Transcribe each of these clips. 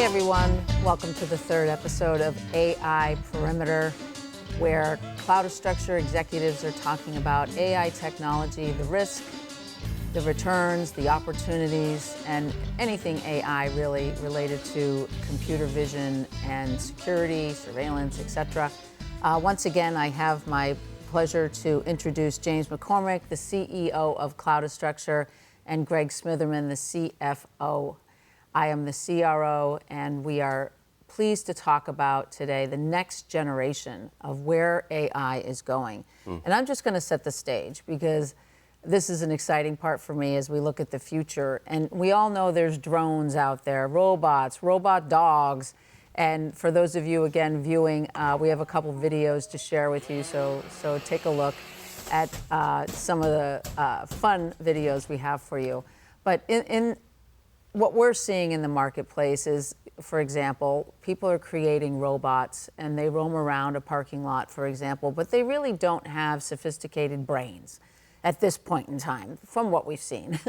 everyone, welcome to the third episode of AI Perimeter, where Cloudastructure executives are talking about AI technology, the risk, the returns, the opportunities, and anything AI really related to computer vision and security, surveillance, etc. Once again, I have my pleasure to introduce James McCormick, the CEO of Cloudastructure, and Greg Smitherman, the CFO. I am the CRO, and we are pleased to talk about today the next generation of where AI is going. And I'm just going to set the stage because this is an exciting part for me as we look at the future. And we all know there's drones out there, robots, robot dogs. And for those of you, again, viewing, we have a couple videos to share with you, so take a look at some of the fun videos we have for you. But in what we're seeing in the marketplace is, for example, people are creating robots and they roam around a parking lot, for example, but they really don't have sophisticated brains at this point in time, from what we've seen.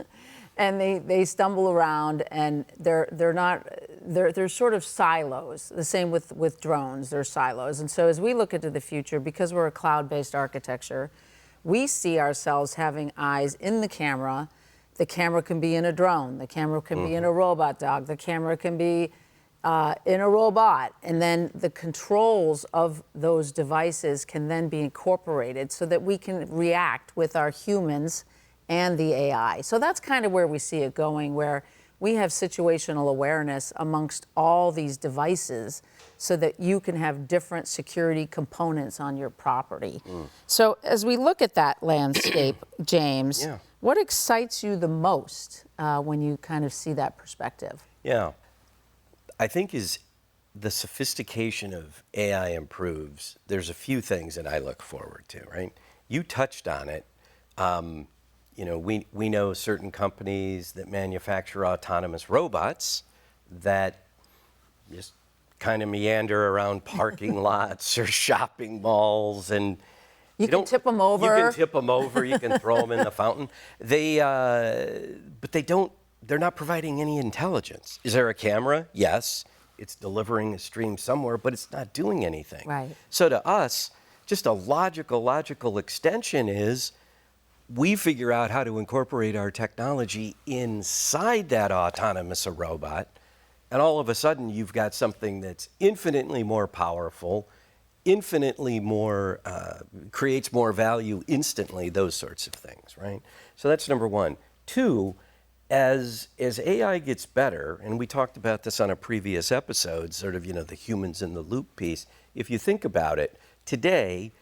And they stumble around and they're sort of silos. The same with drones, they're silos. And so as we look into the future, because we're a cloud-based architecture, we see ourselves having eyes in the camera. The camera can be in a drone, the camera can be in a robot dog, the camera can be in a robot, and then the controls of those devices can then be incorporated so that we can react with our humans and the AI. So that's kind of where we see it going, where we have situational awareness amongst all these devices so that you can have different security components on your property. So as we look at that landscape, James, what excites you the most when you kind of see that perspective? Yeah, I think as the sophistication of AI improves, there's a few things that I look forward to, right? You touched on it. You know, we know certain companies that manufacture autonomous robots that just kind of meander around parking lots or shopping malls, and you can tip them over. You can tip them over. You can throw them in the fountain. But they're not providing any intelligence. Is there a camera? Yes. It's delivering a stream somewhere, but it's not doing anything. Right. So to us, just a logical extension is we figure out how to incorporate our technology inside that autonomous robot, and all of a sudden you've got something that's infinitely more powerful, infinitely more, creates more value instantly, those sorts of things, right? So that's number one. Two, as AI gets better, and we talked about this on a previous episode, sort of, the humans in the loop piece. If you think about it, today,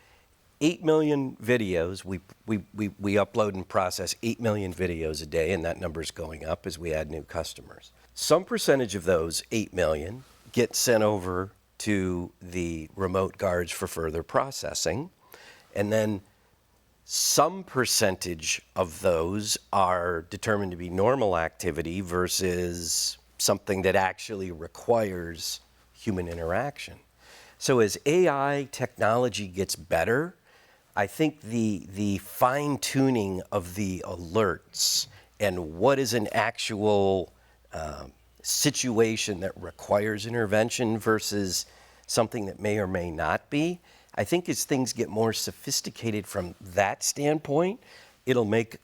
8 million videos, we upload and process 8 million videos a day, and that number's going up as we add new customers. Some percentage of those 8 million get sent over to the remote guards for further processing, and then some percentage of those are determined to be normal activity versus something that actually requires human interaction. So as AI technology gets better, I think the fine-tuning of the alerts and what is an actual situation that requires intervention versus something that may or may not be, I think as things get more sophisticated from that standpoint, it'll make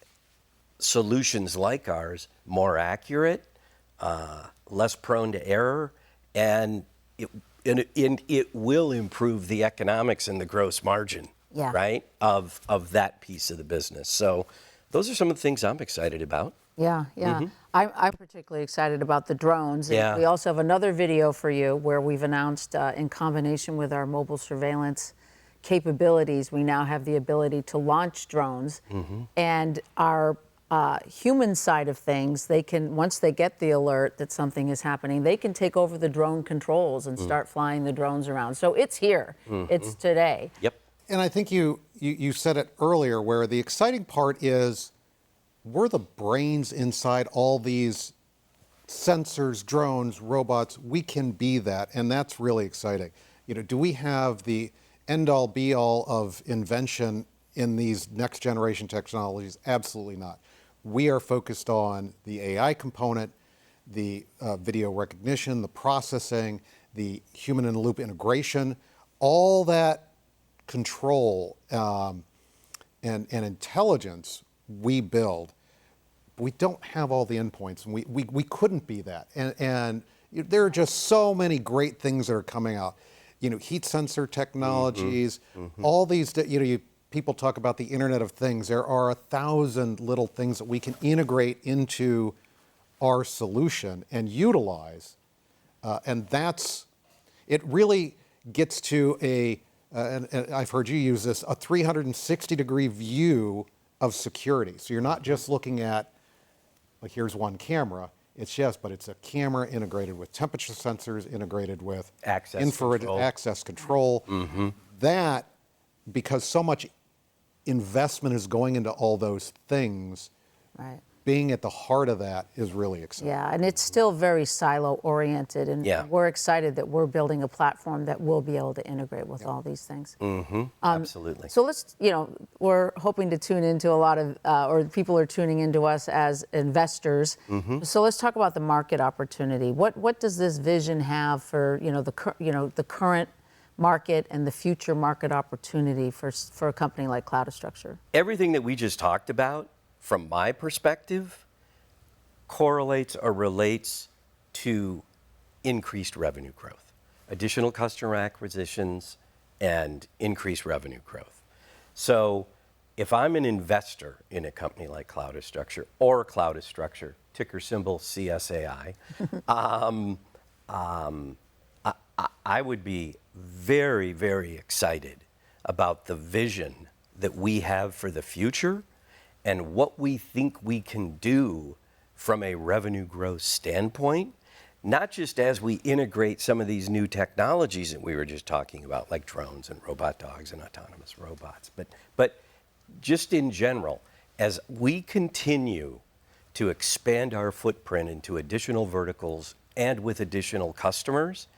solutions like ours more accurate, less prone to error, and it will improve the economics and the gross margin, right, of that piece of the business. So those are some of the things I'm excited about. Yeah. I'm particularly excited about the drones. And we also have another video for you where we've announced, in combination with our mobile surveillance capabilities, we now have the ability to launch drones. And our human side of things, they can, once they get the alert that something is happening, they can take over the drone controls and start flying the drones around. So it's here. It's today. Yep. And I think you said it earlier, where the exciting part is we're the brains inside all these sensors, drones, robots. We can be that, and that's really exciting. Do we have the end-all, be-all of invention in these next-generation technologies? Absolutely not. We are focused on the AI component, the video recognition, the processing, the human-in-the-loop integration, all that control and intelligence we build. We don't have all the endpoints, and we couldn't be that. And there are just so many great things that are coming out. Heat sensor technologies, all these, people talk about the Internet of Things. There are 1,000 little things that we can integrate into our solution and utilize. And it really gets to and I've heard you use this, a 360-degree view of security. So you're not just looking at, like, here's one camera. But it's a camera integrated with temperature sensors, integrated with infrared access control. That, because so much investment is going into all those things, Right. being at the heart of that is really exciting. Yeah, and it's still very silo-oriented, and we're excited that we're building a platform that will be able to integrate with all these things. Absolutely. So let's, we're hoping to tune into a lot of, or people are tuning into us as investors. So let's talk about the market opportunity. What does this vision have for, the current market and the future market opportunity for a company like Cloudastructure? Everything that we just talked about, from my perspective, correlates or relates to increased revenue growth, additional customer acquisitions, and increased revenue growth. So if I'm an investor in a company like Cloudastructure or Cloudastructure, ticker symbol CSAI, I would be very, very excited about the vision that we have for the future and what we think we can do from a revenue growth standpoint, not just as we integrate some of these new technologies that we were just talking about, like drones and robot dogs and autonomous robots, but just in general, as we continue to expand our footprint into additional verticals and with additional customers,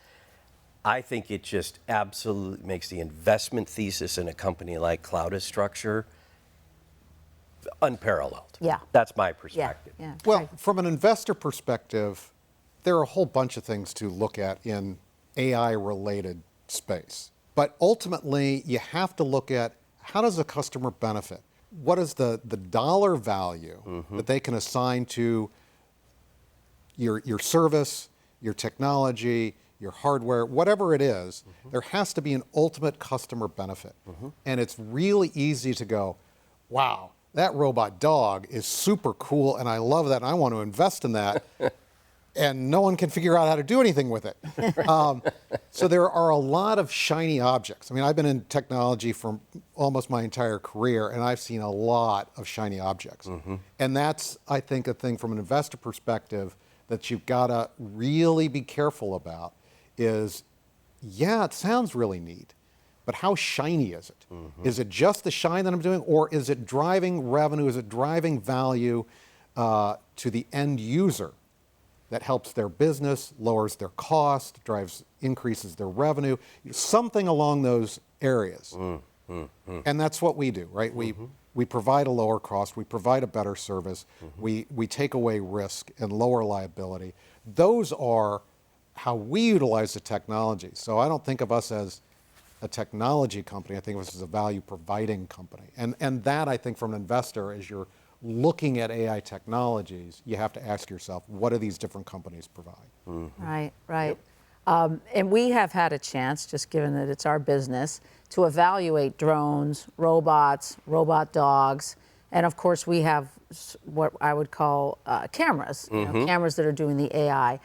I think it just absolutely makes the investment thesis in a company like Cloudastructure unparalleled. Yeah. That's my perspective. Yeah. Well, from an investor perspective, there are a whole bunch of things to look at in AI-related space. But ultimately, you have to look at, how does a customer benefit? What is the dollar value that they can assign to your service, your technology, your hardware, whatever it is? There has to be an ultimate customer benefit. And it's really easy to go, wow, that robot dog is super cool, and I love that, and I want to invest in that, and no one can figure out how to do anything with it. So there are a lot of shiny objects. I mean, I've been in technology for almost my entire career, and I've seen a lot of shiny objects. And that's, I think, a thing from an investor perspective that you've got to really be careful about is, yeah, it sounds really neat, but how shiny is it? Is it just the shine that I'm doing, or is it driving revenue? Is it driving value to the end user that helps their business, lowers their cost, increases their revenue? Something along those areas. And that's what we do, right? We provide a lower cost, we provide a better service, we take away risk and lower liability. Those are how we utilize the technology. So I don't think of us as a technology company, I think of us as a value providing company. And that, I think, from an investor, as you're looking at AI technologies, you have to ask yourself, what do these different companies provide? Right. And we have had a chance, just given that it's our business, to evaluate drones, robots, robot dogs, and of course we have what I would call cameras, cameras that are doing the AI.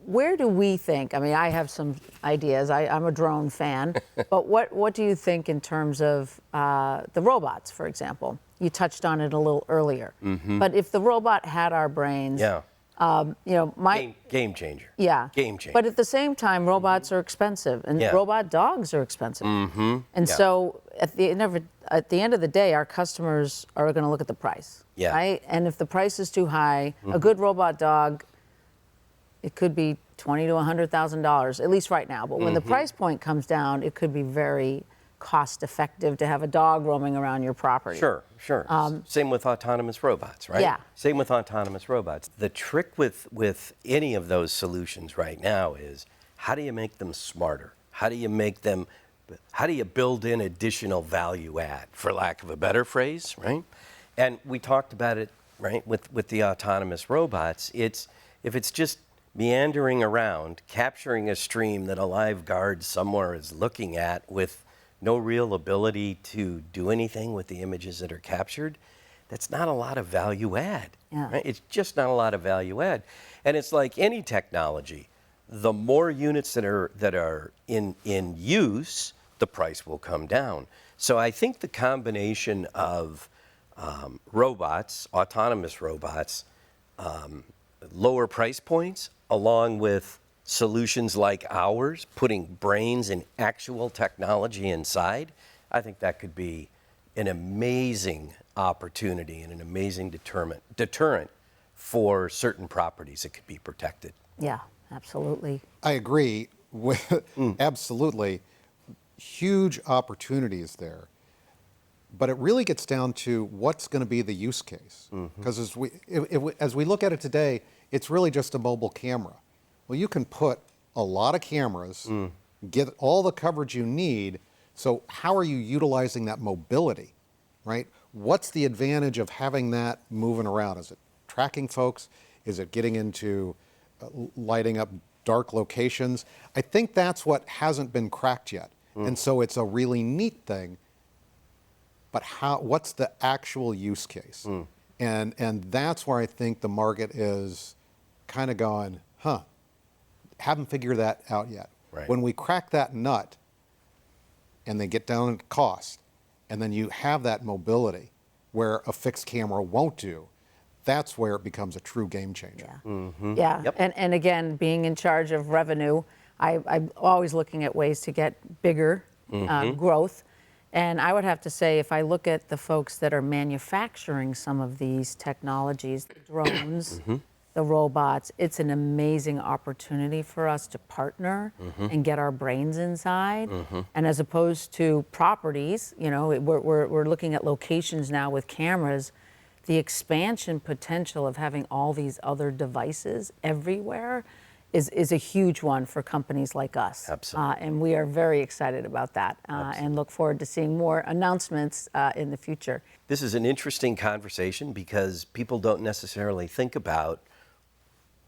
Where do we think, I mean, I have some ideas, I'm a drone fan, but what do you think in terms of the robots, for example? You touched on it a little earlier, but if the robot had our brains, game changer. Yeah. Game changer. But at the same time, robots are expensive, and robot dogs are expensive. And so at the end of the day, our customers are going to look at the price, right? And if the price is too high, a good robot dog, it could be $20,000 to $100,000, at least right now. But when the price point comes down, it could be very, cost effective to have a dog roaming around your property. Sure. Same with autonomous robots, right? Yeah. Same with autonomous robots. The trick with any of those solutions right now is how do you make them smarter? How do you build in additional value add, for lack of a better phrase, right? And we talked about it, right, with the autonomous robots. If it's just meandering around, capturing a stream that a live guard somewhere is looking at with no real ability to do anything with the images that are captured, that's not a lot of value add. Yeah. Right? It's just not a lot of value add. And it's like any technology, the more units that are in use, the price will come down. So I think the combination of robots, autonomous robots, lower price points, along with solutions like ours, putting brains and actual technology inside, I think that could be an amazing opportunity and an amazing deterrent for certain properties that could be protected. Yeah, absolutely. I agree with absolutely huge opportunities there. But it really gets down to what's going to be the use case. Because as we look at it today, it's really just a mobile camera. Well, you can put a lot of cameras, get all the coverage you need. So how are you utilizing that mobility, right? What's the advantage of having that moving around? Is it tracking folks? Is it getting into lighting up dark locations? I think that's what hasn't been cracked yet. And so it's a really neat thing. But what's the actual use case? And that's where I think the market is kind of going, haven't figured that out yet. Right. When we crack that nut and they get down to cost, and then you have that mobility where a fixed camera won't do, that's where it becomes a true game changer. Yeah, Yep. and again, being in charge of revenue, I'm always looking at ways to get bigger growth. And I would have to say, if I look at the folks that are manufacturing some of these technologies, the drones, the robots, it's an amazing opportunity for us to partner and get our brains inside. And as opposed to properties, you know, we're looking at locations now with cameras. The expansion potential of having all these other devices everywhere is a huge one for companies like us. Absolutely. And we are very excited about that and look forward to seeing more announcements in the future. This is an interesting conversation because people don't necessarily think about,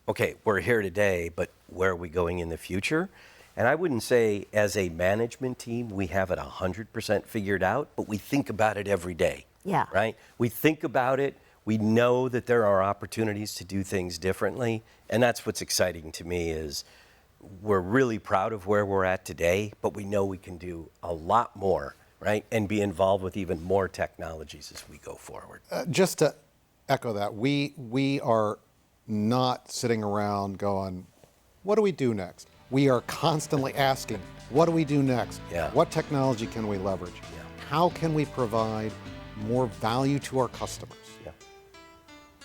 okay, we're here today, but where are we going in the future? And I wouldn't say as a management team we have it 100% figured out, but we think about it every day. Yeah. Right? We think about it. We know that there are opportunities to do things differently. And that's what's exciting to me is we're really proud of where we're at today, but we know we can do a lot more, right? And be involved with even more technologies as we go forward. Just to echo that, we are not sitting around going, what do we do next? We are constantly asking, what do we do next? Yeah. What technology can we leverage? Yeah. How can we provide more value to our customers? Yeah.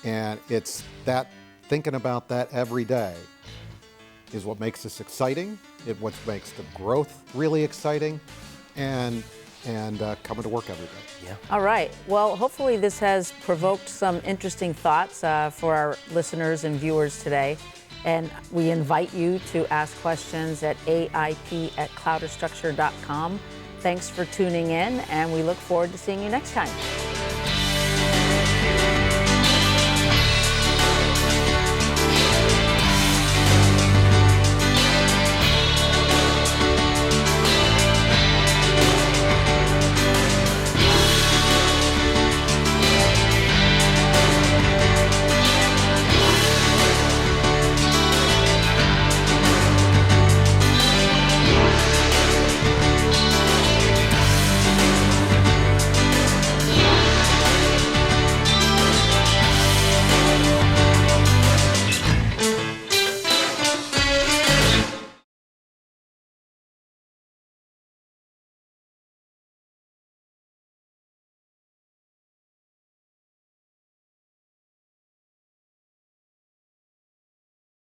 And it's that thinking about that every day is what makes this exciting. What makes the growth really exciting, and coming to work every day. Yeah. All right. Well, hopefully this has provoked some interesting thoughts for our listeners and viewers today. And we invite you to ask questions at aip@cloudastructure.com. Thanks for tuning in, and we look forward to seeing you next time.